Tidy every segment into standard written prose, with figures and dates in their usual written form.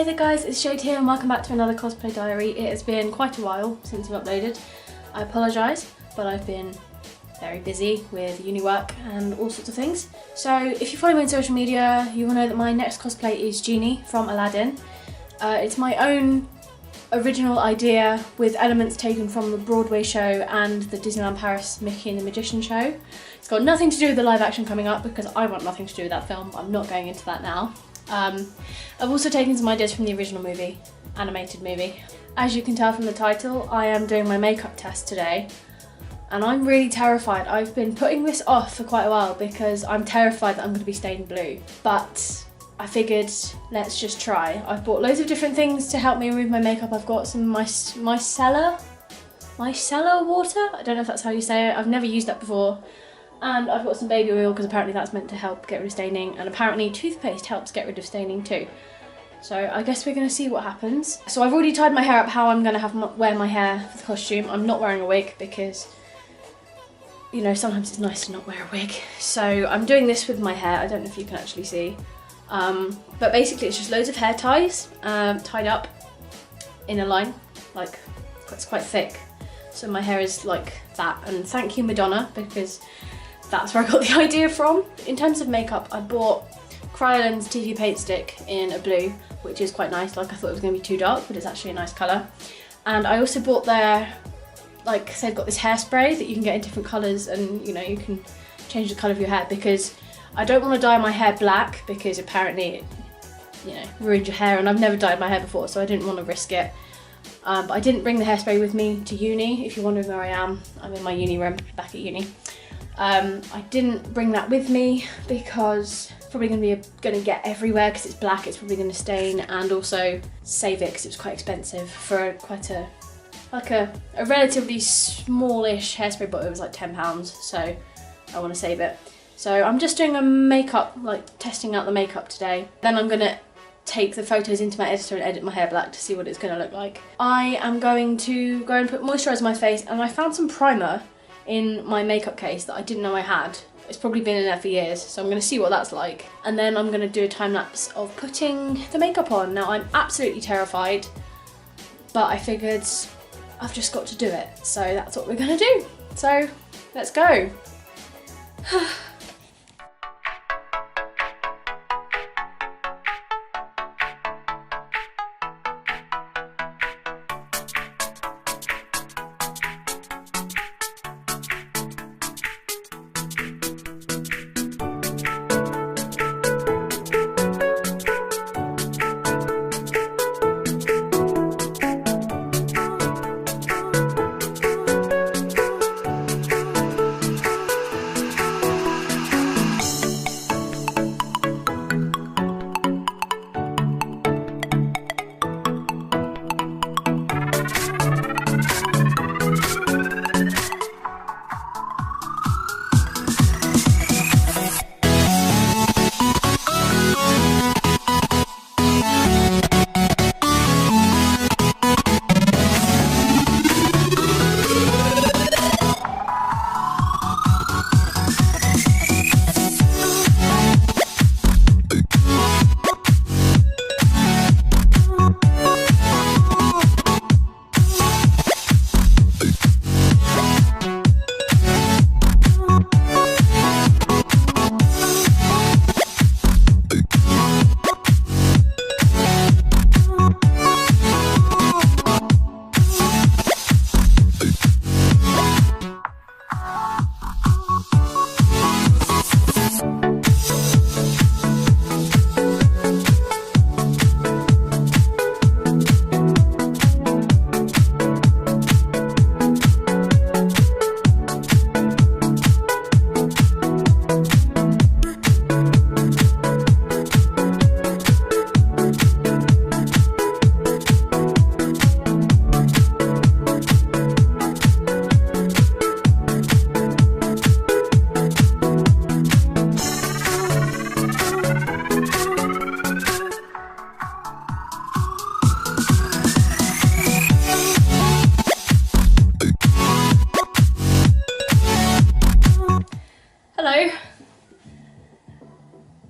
Hey there guys, it's Jade here and welcome back to another Cosplay Diary. It has been quite a while since I've uploaded. I apologise, but I've been very busy with uni work and all sorts of things. So if you follow me on social media, you will know that my next cosplay is Genie from Aladdin. It's my own original idea with elements taken from the Broadway show and the Disneyland Paris Mickey and the Magician show. It's got nothing to do with the live action coming up because I want nothing to do with that film. I'm not going into that now. I've also taken some ideas from the original movie, animated movie. As you can tell from the title, I am doing my makeup test today and I'm really terrified. I've been putting this off for quite a while because I'm terrified that I'm going to be stained blue, but I figured let's just try. I've bought loads of different things to help me remove my makeup. I've got some micellar water? I don't know if that's how you say it. I've never used that before. And I've got some baby oil because apparently that's meant to help get rid of staining, and apparently toothpaste helps get rid of staining too. So I guess we're going to see what happens. So I've already tied my hair up how I'm going to wear my hair for the costume. I'm not wearing a wig because, you know, sometimes it's nice to not wear a wig. So I'm doing this with my hair. I don't know if you can actually see. But basically it's just loads of hair ties tied up in a line, like it's quite thick. So my hair is like that, and thank you Madonna, because that's where I got the idea from. In terms of makeup, I bought Kryolan's TV Paint Stick in a blue, which is quite nice. Like I thought it was going to be too dark, but it's actually a nice colour. And I also bought their, like they've got this hairspray that you can get in different colours, and you know, you can change the colour of your hair, because I don't want to dye my hair black because apparently it, you know, ruins your hair, and I've never dyed my hair before, so I didn't want to risk it. But I didn't bring the hairspray with me to uni. If you're wondering where I am, I'm in my uni room back at uni. I didn't bring that with me because it's probably going to get everywhere because it's black. It's probably going to stain, and also save it because it was quite expensive for quite a relatively smallish hairspray bottle. It was like £10, so I want to save it. So I'm just doing a makeup, like testing out the makeup today. Then I'm going to take the photos into my editor and edit my hair black to see what it's going to look like. I am going to go and put moisturiser on my face, and I found some primer in my makeup case that I didn't know I had. It's probably been in there for years, so I'm going to see what that's like. And then I'm going to do a time lapse of putting the makeup on. Now I'm absolutely terrified, but I figured I've just got to do it. So that's what we're going to do. So let's go.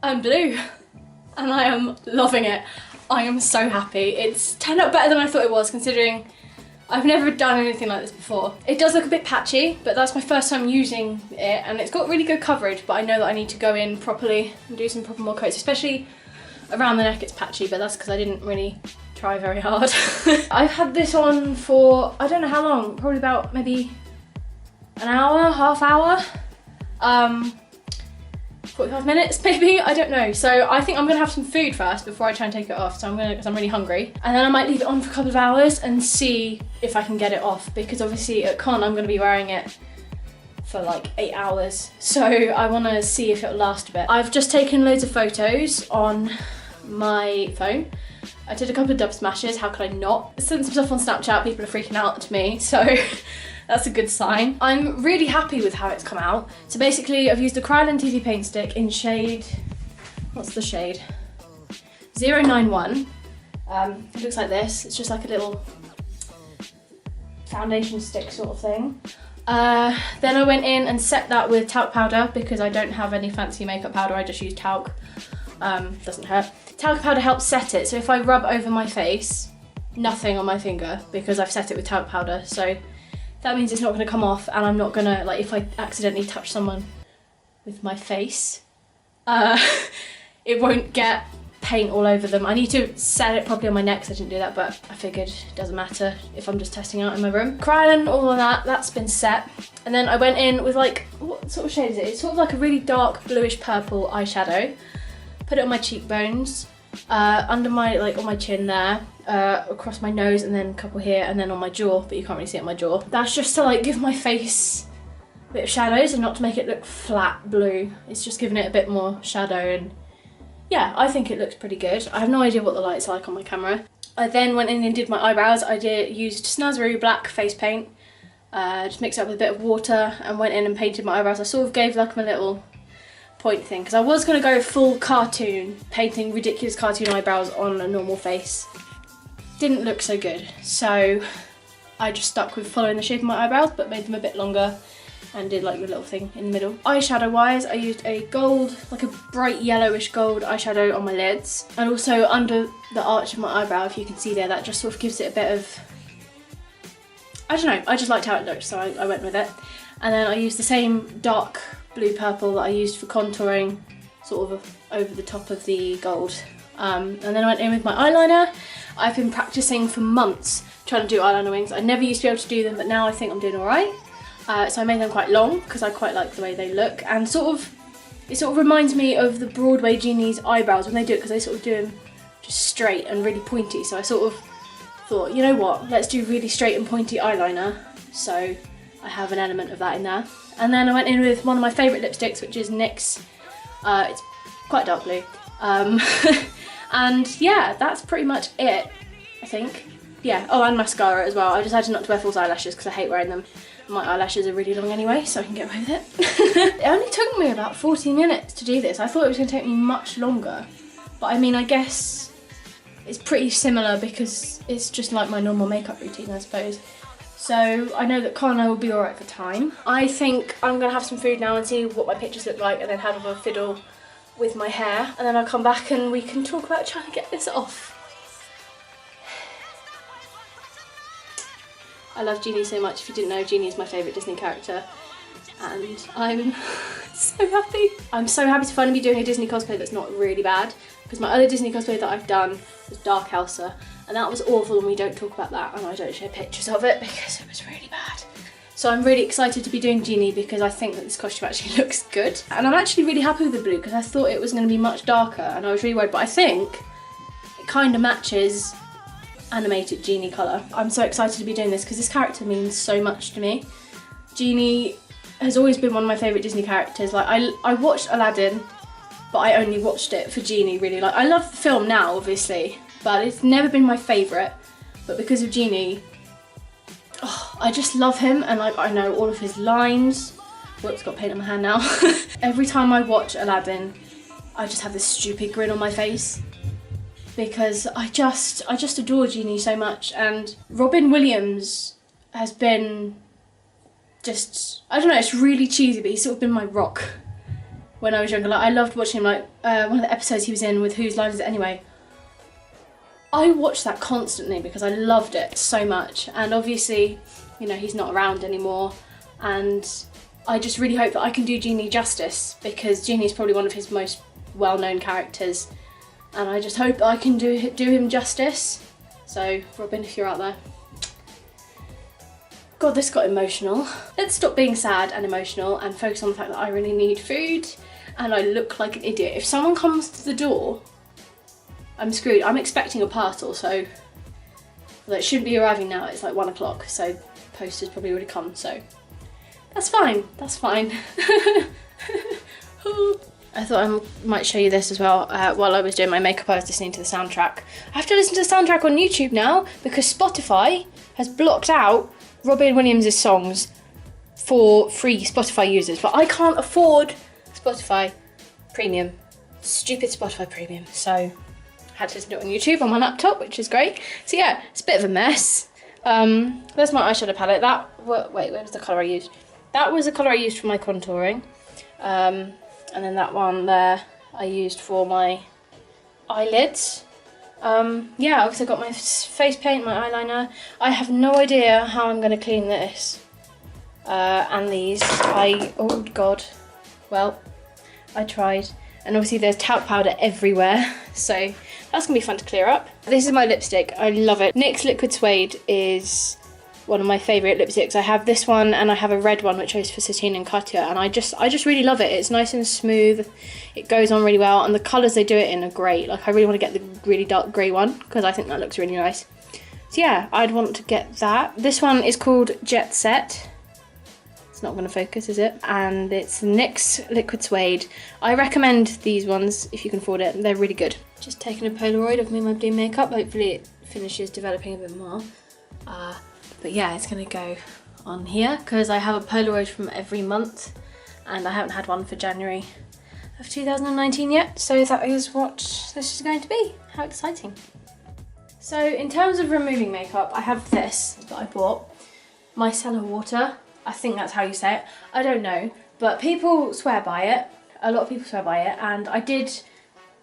I'm blue and I am loving it. I am so happy. It's turned out better than I thought it was, considering I've never done anything like this before. It does look a bit patchy, but that's my first time using it, and it's got really good coverage, but I know that I need to go in properly and do some proper more coats, especially around the neck it's patchy, but that's because I didn't really try very hard. I've had this on for, I don't know how long, probably about maybe an hour, half hour, 45 minutes maybe, I don't know. So I think I'm gonna have some food first before I try and take it off, so because I'm really hungry. And then I might leave it on for a couple of hours and see if I can get it off, because obviously at con I'm gonna be wearing it for like 8 hours. So I wanna see if it'll last a bit. I've just taken loads of photos on my phone. I did a couple of dub smashes, how could I not? I sent some stuff on Snapchat, people are freaking out to me, so that's a good sign. I'm really happy with how it's come out. So basically I've used a Kryolan TV paint stick in shade, what's the shade? 091. It looks like this. It's just like a little foundation stick sort of thing. Then I went in and set that with talc powder because I don't have any fancy makeup powder, I just use talc. Doesn't hurt. Talc powder helps set it, so if I rub over my face, nothing on my finger because I've set it with talc powder. So that means it's not going to come off, and I'm not going to, like, if I accidentally touch someone with my face, it won't get paint all over them. I need to set it properly on my neck, so I didn't do that, but I figured it doesn't matter if I'm just testing out in my room. Kryolan, all of that, that's been set. And then I went in with, like, what sort of shade is it? It's sort of like a really dark bluish purple eyeshadow. Put it on my cheekbones, under my, like, on my chin there, across my nose, and then a couple here, and then on my jaw, but you can't really see it on my jaw. That's just to, like, give my face a bit of shadows and not to make it look flat blue. It's just giving it a bit more shadow, and yeah, I think it looks pretty good. I have no idea what the light's like on my camera. I then went in and did my eyebrows. I used Snazaroo black face paint, just mixed it up with a bit of water and went in and painted my eyebrows. I sort of gave like a little point thing, because I was going to go full cartoon, painting ridiculous cartoon eyebrows on a normal face. Didn't look so good, so I just stuck with following the shape of my eyebrows but made them a bit longer and did like the little thing in the middle. Eyeshadow wise, I used a gold, like a bright yellowish gold eyeshadow on my lids, and also under the arch of my eyebrow, if you can see there, that just sort of gives it a bit of, I don't know, I just liked how it looked, so I went with it. And then I used the same dark blue purple that I used for contouring, sort of over the top of the gold. And then I went in with my eyeliner. I've been practicing for months trying to do eyeliner wings. I never used to be able to do them, but now I think I'm doing all right. So I made them quite long because I quite like the way they look, and it sort of reminds me of the Broadway Genie's eyebrows when they do it, because they sort of do them just straight and really pointy. So I sort of thought, you know what, let's do really straight and pointy eyeliner. So I have an element of that in there. And then I went in with one of my favourite lipsticks, which is NYX. It's quite dark blue. And yeah, that's pretty much it, I think. Yeah, oh, and mascara as well. I decided not to wear false eyelashes because I hate wearing them. My eyelashes are really long anyway, so I can get away with it. It only took me about 40 minutes to do this. I thought it was going to take me much longer. But I mean, I guess it's pretty similar because it's just like my normal makeup routine, I suppose. So I know that Connor will be alright for time. I think I'm going to have some food now and see what my pictures look like, and then have a fiddle with my hair, and then I'll come back and we can talk about trying to get this off. I love Genie so much. If you didn't know, Genie is my favourite Disney character, and I'm so happy. I'm so happy to finally be doing a Disney cosplay that's not really bad, because my other Disney cosplay that I've done was Dark Elsa, and that was awful, and we don't talk about that, and I don't share pictures of it because it was really bad. So I'm really excited to be doing Genie because I think that this costume actually looks good. And I'm actually really happy with the blue because I thought it was going to be much darker and I was really worried, but I think it kind of matches animated Genie colour. I'm so excited to be doing this because this character means so much to me. Genie has always been one of my favourite Disney characters. Like I watched Aladdin, but I only watched it for Genie really. Like I love the film now obviously, but it's never been my favourite. But because of Genie, oh, I just love him, and like I know all of his lines. Whoops, got paint on my hand now. Every time I watch Aladdin, I just have this stupid grin on my face because I just adore Genie so much. And Robin Williams has been just, I don't know, it's really cheesy, but he's sort of been my rock when I was younger. Like I loved watching him, like one of the episodes he was in with Whose Line Is It Anyway? I watched that constantly because I loved it so much, and obviously, you know, he's not around anymore, and I just really hope that I can do Genie justice, because Genie is probably one of his most well-known characters, and I just hope that I can do him justice. So, Robin, if you're out there. God, this got emotional. Let's stop being sad and emotional and focus on the fact that I really need food and I look like an idiot. If someone comes to the door, I'm screwed. I'm expecting a parcel, so well, it shouldn't be arriving now. It's like 1 o'clock, so post has probably already come, so that's fine. That's fine. I thought I might show you this as well. While I was doing my makeup, I was listening to the soundtrack. I have to listen to the soundtrack on YouTube now because Spotify has blocked out Robin Williams' songs for free Spotify users, but I can't afford Spotify Premium. Stupid Spotify Premium. So I had to listen to it on YouTube on my laptop, which is great. So yeah, it's a bit of a mess. There's my eyeshadow palette. Wait, where was the colour I used? That was the colour I used for my contouring. And then that one there I used for my eyelids. Yeah, I've also got my face paint, my eyeliner. I have no idea how I'm going to clean this. And these. Oh God. Well, I tried. And obviously there's talc powder everywhere. So that's going to be fun to clear up. This is my lipstick. I love it. NYX Liquid Suede is one of my favourite lipsticks. I have this one and I have a red one which I use for Satine and Katya, and I just really love it. It's nice and smooth, it goes on really well, and the colours they do it in are great. Like I really want to get the really dark grey one because I think that looks really nice. So yeah, I'd want to get that. This one is called Jet Set. It's not going to focus, is it? And it's NYX Liquid Suede. I recommend these ones if you can afford it. They're really good. Just taking a Polaroid of me and my blue makeup. Hopefully it finishes developing a bit more. But yeah, it's gonna go on here because I have a Polaroid from every month and I haven't had one for January of 2019 yet. So that is what this is going to be. How exciting. So in terms of removing makeup, I have this that I bought. Micellar water. I think that's how you say it. I don't know, but people swear by it. A lot of people swear by it, and I did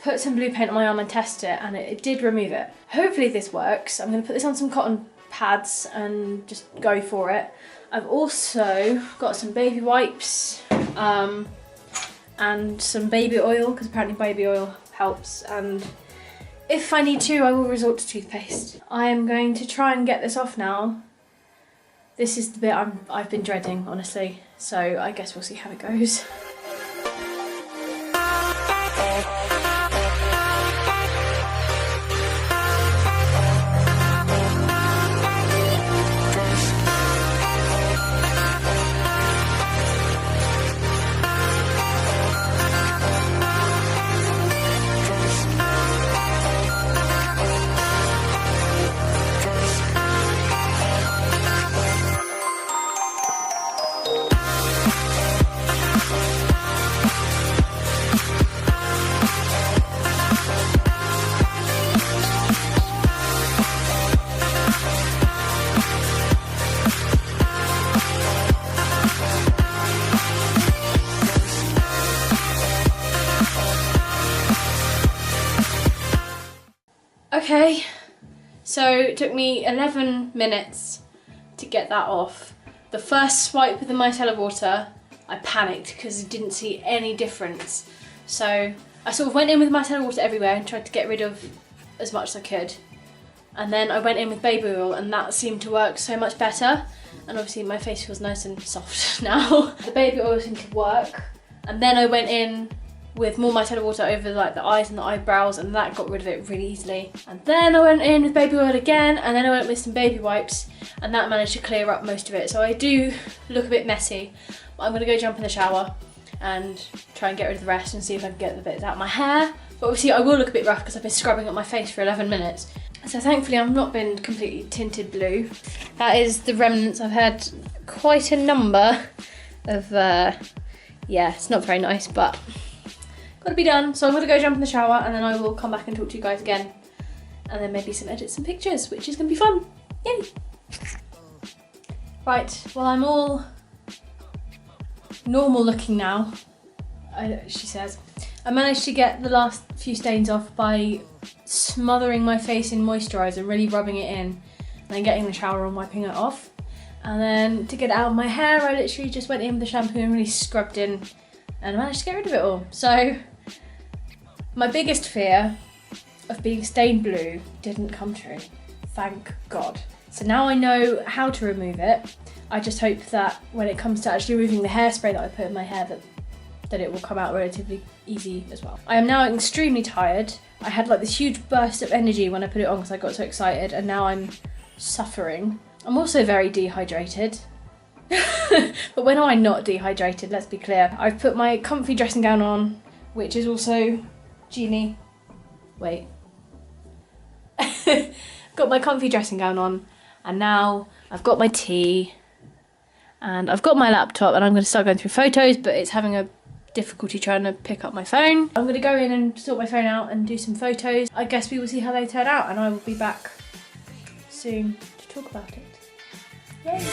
put some blue paint on my arm and test it, and it did remove it. Hopefully this works. I'm gonna put this on some cotton pads and just go for it. I've also got some baby wipes and some baby oil, because apparently baby oil helps, and if I need to I will resort to toothpaste. I am going to try and get this off now. This is the bit I've been dreading, honestly, so I guess we'll see how it goes. Okay, so it took me 11 minutes to get that off. The first swipe with the micellar water, I panicked because I didn't see any difference. So I sort of went in with micellar water everywhere and tried to get rid of as much as I could. And then I went in with baby oil and that seemed to work so much better. And obviously my face feels nice and soft now. The baby oil seemed to work. And then I went in with more micellar water over like the eyes and the eyebrows, and that got rid of it really easily. And then I went in with baby oil again, and then I went with some baby wipes, and that managed to clear up most of it. So I do look a bit messy, but I'm gonna go jump in the shower and try and get rid of the rest and see if I can get the bits out of my hair. But obviously I will look a bit rough because I've been scrubbing up my face for 11 minutes. So thankfully I've not been completely tinted blue. That is the remnants. I've had quite a number of, yeah, it's not very nice, but gotta be done. So I'm gonna go jump in the shower and then I will come back and talk to you guys again. And then maybe some edits and pictures, which is gonna be fun. Yay! Right, well I'm all normal looking now, she says. I managed to get the last few stains off by smothering my face in moisturiser, really rubbing it in, and then getting in the shower and wiping it off. And then to get it out of my hair, I literally just went in with the shampoo and really scrubbed in and managed to get rid of it all. So my biggest fear of being stained blue didn't come true. Thank God. So now I know how to remove it. I just hope that when it comes to actually removing the hairspray that I put in my hair, that it will come out relatively easy as well. I am now extremely tired. I had like this huge burst of energy when I put it on because I got so excited, and now I'm suffering. I'm also very dehydrated. But when am I not dehydrated? Let's be clear. I've put my comfy dressing gown on, which is also Genie. Wait. Got my comfy dressing gown on, and now I've got my tea and I've got my laptop, and I'm going to start going through photos, but it's having a difficulty trying to pick up my phone. I'm going to go in and sort my phone out and do some photos. I guess we will see how they turn out, and I will be back soon to talk about it. Yay!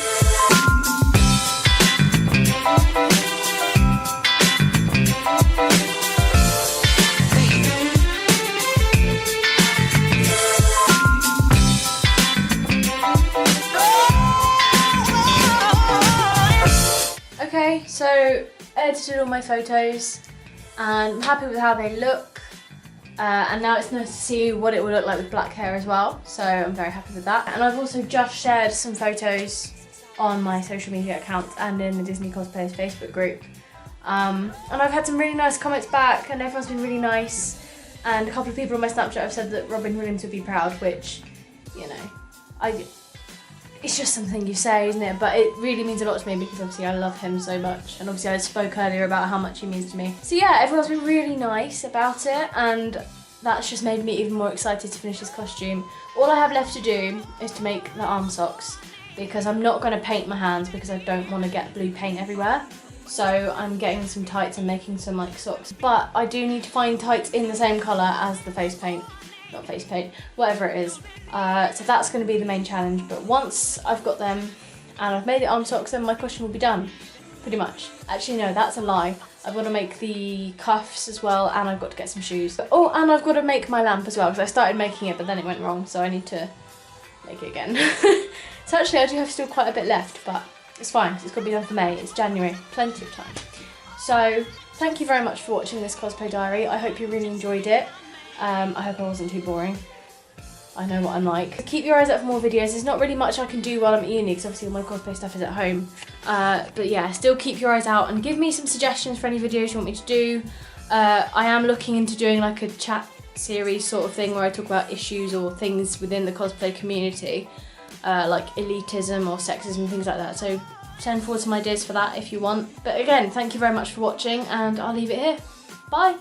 Okay, so edited all my photos and I'm happy with how they look, and now it's nice to see what it will look like with black hair as well, so I'm very happy with that. And I've also just shared some photos on my social media accounts and in the Disney Cosplayers Facebook group, and I've had some really nice comments back, and everyone's been really nice, and a couple of people on my Snapchat have said that Robin Williams would be proud, which, you know, it's just something you say, isn't it? But it really means a lot to me because obviously I love him so much, and obviously I spoke earlier about how much he means to me. So yeah, everyone's been really nice about it, and that's just made me even more excited to finish this costume. All I have left to do is to make the arm socks, because I'm not going to paint my hands because I don't want to get blue paint everywhere. So I'm getting some tights and making some like socks. But I do need to find tights in the same colour as the face paint. Not face paint, whatever it is. So that's going to be the main challenge, but once I've got them and I've made the arm socks, then my costume will be done, pretty much. Actually no, that's a lie. I've got to make the cuffs as well, and I've got to get some shoes. Oh, and I've got to make my lamp as well, because I started making it but then it went wrong, so I need to make it again. So actually I do have still quite a bit left, but it's fine, it's got to be done for May. It's January, plenty of time. So thank you very much for watching this cosplay diary. I hope you really enjoyed it. I hope I wasn't too boring. I know what I'm like. Keep your eyes out for more videos. There's not really much I can do while I'm at uni because obviously all my cosplay stuff is at home. But yeah, still keep your eyes out and give me some suggestions for any videos you want me to do. I am looking into doing like a chat series sort of thing where I talk about issues or things within the cosplay community, like elitism or sexism, things like that. So send forward some ideas for that if you want. But again, thank you very much for watching, and I'll leave it here. Bye!